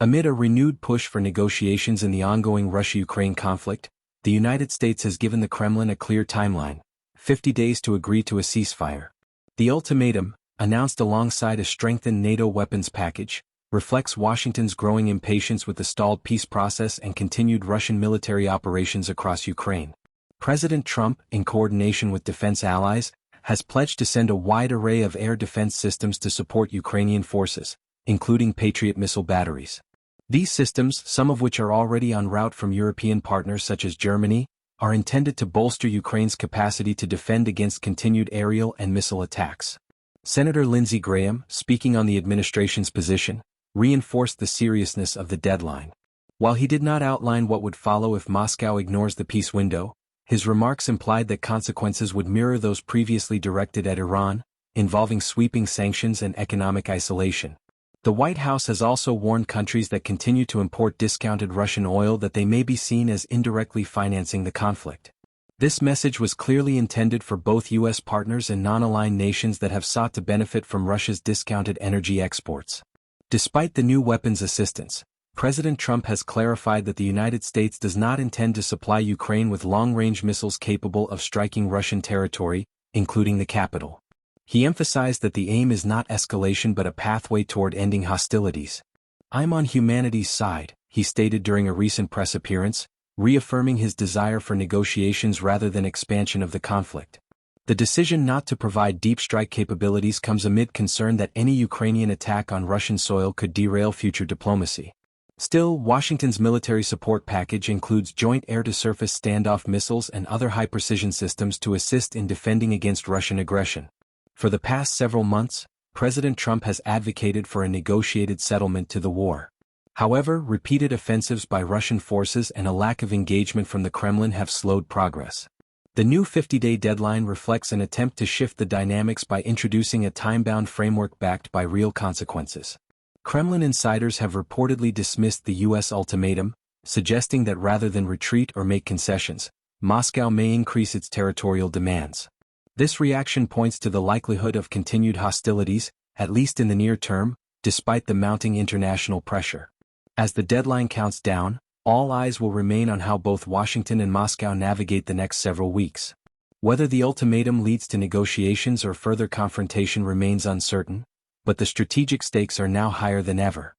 Amid a renewed push for negotiations in the ongoing Russia-Ukraine conflict, the United States has given the Kremlin a clear timeline: 50 days to agree to a ceasefire. The ultimatum, announced alongside a strengthened NATO weapons package, reflects Washington's growing impatience with the stalled peace process and continued Russian military operations across Ukraine. President Trump, in coordination with defense allies, has pledged to send a wide array of air defense systems to support Ukrainian forces, including Patriot missile batteries. These systems, some of which are already en route from European partners such as Germany, are intended to bolster Ukraine's capacity to defend against continued aerial and missile attacks. Senator Lindsey Graham, speaking on the administration's position, reinforced the seriousness of the deadline. While he did not outline what would follow if Moscow ignores the peace window, his remarks implied that consequences would mirror those previously directed at Iran, involving sweeping sanctions and economic isolation. The White House has also warned countries that continue to import discounted Russian oil that they may be seen as indirectly financing the conflict. This message was clearly intended for both U.S. partners and non-aligned nations that have sought to benefit from Russia's discounted energy exports. Despite the new weapons assistance, President Trump has clarified that the United States does not intend to supply Ukraine with long-range missiles capable of striking Russian territory, including the capital. He emphasized that the aim is not escalation but a pathway toward ending hostilities. "I'm on humanity's side," he stated during a recent press appearance, reaffirming his desire for negotiations rather than expansion of the conflict. The decision not to provide deep strike capabilities comes amid concern that any Ukrainian attack on Russian soil could derail future diplomacy. Still, Washington's military support package includes joint air-to-surface standoff missiles and other high-precision systems to assist in defending against Russian aggression. For the past several months, President Trump has advocated for a negotiated settlement to the war. However, repeated offensives by Russian forces and a lack of engagement from the Kremlin have slowed progress. The new 50-day deadline reflects an attempt to shift the dynamics by introducing a time-bound framework backed by real consequences. Kremlin insiders have reportedly dismissed the U.S. ultimatum, suggesting that rather than retreat or make concessions, Moscow may increase its territorial demands. This reaction points to the likelihood of continued hostilities, at least in the near term, despite the mounting international pressure. As the deadline counts down, all eyes will remain on how both Washington and Moscow navigate the next several weeks. Whether the ultimatum leads to negotiations or further confrontation remains uncertain, but the strategic stakes are now higher than ever.